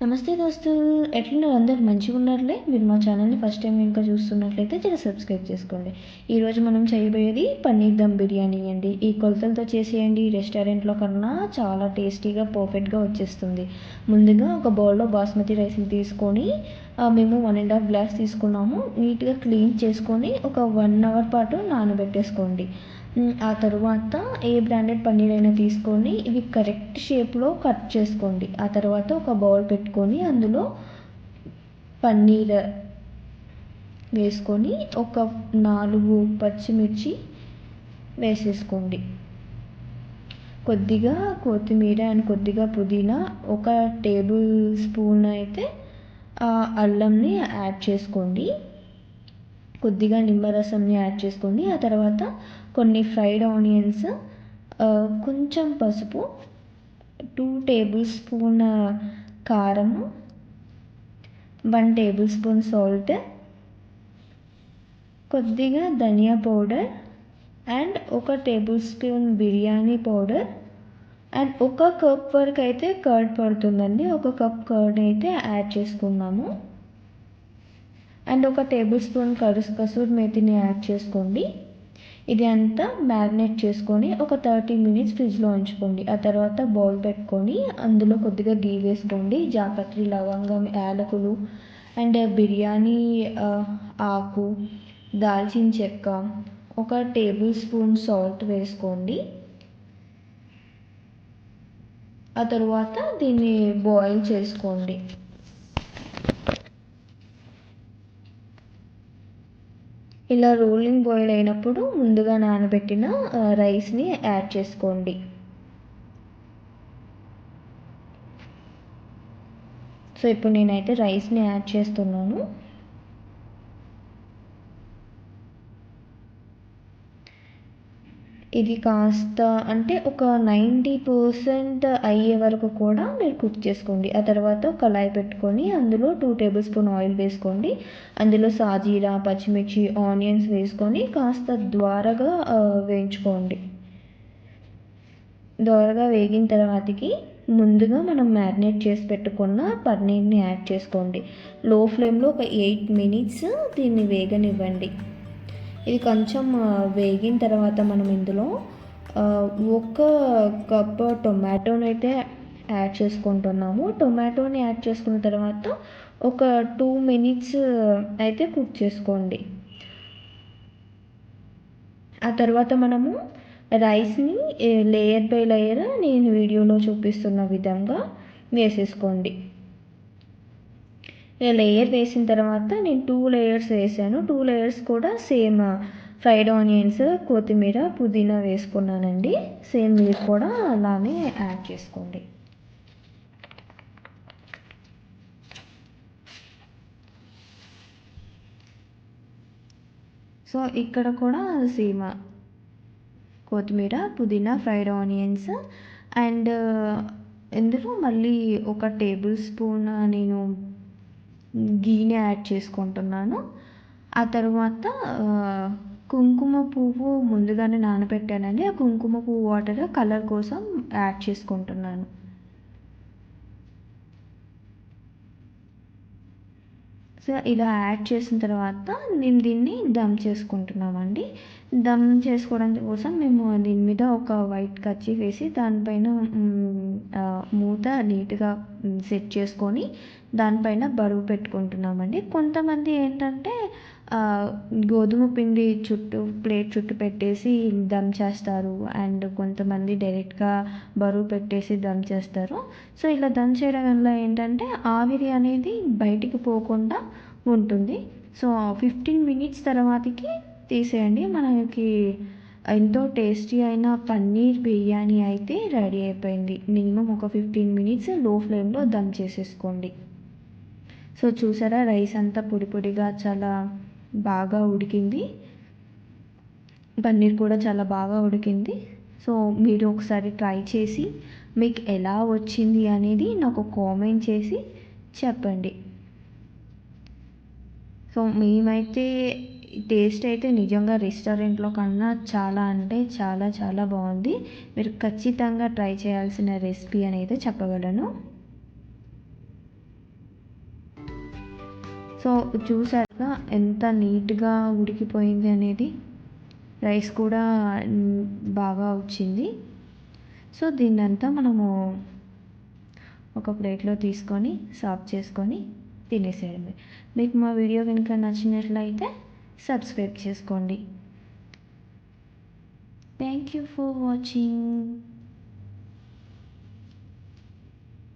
నమస్తే దోస్తులు, ఎట్లున్నారు? అందరు మంచిగా ఉన్నారులే. మీరు మా ఛానల్ని ఫస్ట్ టైం ఇంకా చూస్తున్నట్లయితే జర సబ్స్క్రైబ్ చేసుకోండి. ఈరోజు మనం చేయబోయేది పన్నీర్ దమ్ బిర్యానీ అండి. ఈ కొలతలతో చేసేయండి, రెస్టారెంట్లో కన్నా చాలా టేస్టీగా పర్ఫెక్ట్గా వచ్చేస్తుంది. ముందుగా ఒక బౌల్లో బాస్మతి రైస్ని తీసుకొని మేము 1.5 గ్లాస్ తీసుకున్నాము. నీట్గా క్లీన్ చేసుకొని ఒక 1 అవర్ పాటు నానబెట్టేసుకోండి. ఆ తరువాత ఏ బ్రాండెడ్ పన్నీర్ అయినా తీసుకొని ఇవి కరెక్ట్ షేప్లో కట్ చేసుకోండి. ఆ తర్వాత ఒక బౌల్ పెట్టుకొని అందులో పన్నీర్ వేసుకొని ఒక 4 పచ్చిమిర్చి వేసేసుకోండి. కొద్దిగా కొత్తిమీర అండ్ కొద్దిగా పుదీనా, ఒక టేబుల్ స్పూన్ అయితే అల్లంని యాడ్ చేసుకోండి. కొద్దిగా నిమ్మరసంని యాడ్ చేసుకోండి. ఆ తర్వాత కొన్ని ఫ్రైడ్ ఆనియన్స్, కొంచెం పసుపు, 2 టేబుల్ స్పూన్ కారము, 1 టేబుల్ స్పూన్ సాల్ట్, కొద్దిగా ధనియా పౌడర్ అండ్ ఒక table spoon biryani powder and 1 cup వరకు అయితే కర్డ్ పడుతుందండి. 1 కప్ కర్డ్ అయితే యాడ్ చేసుకున్నాము. అండ్ 1 టేబుల్ స్పూన్ కసూరి మేతిని యాడ్ చేసుకోండి. ఇది అంతా మ్యారినేట్ చేసుకొని ఒక 30 మినిట్స్ ఫ్రిడ్జ్లో ఉంచుకోండి. ఆ తర్వాత బౌల్ పెట్టుకొని అందులో కొద్దిగా గీ వేసుకోండి. జాపత్రి, లవంగం, యాలకులు అండ్ బిర్యానీ ఆకు, దాల్చిన చెక్క, 1 టేబుల్ స్పూన్ సాల్ట్ వేసుకోండి. ఆ తరువాత దీన్ని బాయిల్ చేసుకోండి. ఇలా రోలింగ్ బాయిల్ అయినప్పుడు ముందుగా నానబెట్టిన రైస్ని యాడ్ చేసుకోండి. సో ఇప్పుడు నేనైతే రైస్ని యాడ్ చేస్తున్నాను. ఇది కాస్త అంటే ఒక 90% అయ్యే వరకు కూడా మీరు కుక్ చేసుకోండి. ఆ తర్వాత కళాయి పెట్టుకొని అందులో 2 టేబుల్ స్పూన్ ఆయిల్ వేసుకోండి. అందులో సాజీరా, పచ్చిమిర్చి, ఆనియన్స్ వేసుకొని కాస్త ద్వారగా వేయించుకోండి. దోరగా వేగిన తర్వాతకి ముందుగా మనం మ్యారినేట్ చేసి పెట్టుకున్న పన్నీర్ని యాడ్ చేసుకోండి. లో ఫ్లేమ్లో ఒక 8 మినిట్స్ దీన్ని వేగనివ్వండి. ఇది కొంచెం వేగిన తర్వాత మనం ఇందులో 1 కప్ టొమాటోని అయితే యాడ్ చేసుకుంటున్నాము. టొమాటోని యాడ్ చేసుకున్న తర్వాత ఒక 2 మినిట్స్ అయితే కుక్ చేసుకోండి. ఆ తర్వాత మనము రైస్ని లేయర్ బై లేయర్ నేను వీడియోలో చూపిస్తున్న విధంగా వేసేసుకోండి. లేయర్ వేసిన తర్వాత నేను 2 లేయర్స్ వేసాను. 2 లేయర్స్ కూడా సేమ్ ఫ్రైడ్ ఆనియన్స్, కొత్తిమీర, పుదీనా వేసుకున్నానండి. సేమ్ మీరు కూడా అలానే యాడ్ చేసుకోండి. సో ఇక్కడ కూడా సేమ్ కొత్తిమీర, పుదీనా, ఫ్రైడ్ ఆనియన్స్ అండ్ ఇందులో మళ్ళీ 1 టేబుల్ స్పూన్ నేను గీని యాడ్ చేసుకుంటున్నాను. ఆ తర్వాత కుంకుమ పువ్వు ముందుగానే నానబెట్టానండి. ఆ కుంకుమ పువ్వు వాటర్ కలర్ కోసం యాడ్ చేసుకుంటున్నాను. సో ఇలా యాడ్ చేసిన తర్వాత నేను దీన్ని దమ్ చేసుకుంటున్నామండి. దమ్ చేసుకోవడం కోసం మేము దీని మీద ఒక వైట్ కర్చీఫ్ వేసి దానిపైన మూత నీట్గా సెట్ చేసుకొని దానిపైన బరువు పెట్టుకుంటున్నామండి. కొంతమంది ఏంటంటే గోధుమ పిండి ప్లేట్ చుట్టూ పెట్టేసి దమ్ చేస్తారు అండ్ కొంతమంది డైరెక్ట్గా బరువు పెట్టేసి దమ్ చేస్తారు. సో ఇలా దమ్ చేయడం వల్ల ఏంటంటే ఆవిరి అనేది బయటికి పోకుండా ఉంటుంది. సో 15 మినిట్స్ తర్వాతకి తీసేయండి. మనకి ఎంతో టేస్టీ అయిన పన్నీర్ బిర్యానీ అయితే రెడీ అయిపోయింది. మినిమం ఒక 15 మినిట్స్ లో ఫ్లేమ్లో దమ్ చేసేసుకోండి. సో చూసారా, రైస్ అంతా పొడి పొడిగా చాలా బాగా ఉడికింది. పన్నీర్ కూడా చాలా బాగా ఉడికింది. సో మీరు ఒకసారి ట్రై చేసి మీకు ఎలా వచ్చింది అనేది నాకు కామెంట్ చేసి చెప్పండి. సో మేమైతే టేస్ట్ అయితే నిజంగా రెస్టారెంట్లో కన్నా చాలా అంటే చాలా చాలా బాగుంది. మీరు ఖచ్చితంగా ట్రై చేయాల్సిన రెసిపీ అనేది చెప్పగలను. సో చూసాక ఎంత నీట్గా ఉడికిపోయింది అనేది. రైస్ కూడా బాగా వచ్చింది. సో దీన్నంతా మనము ఒక ప్లేట్లో తీసుకొని సర్వ్ చేసుకొని తినేసేయడమే. మీకు మా వీడియో కనుక నచ్చినట్లయితే సబ్స్క్రైబ్ చేసుకోండి. Thank you for watching.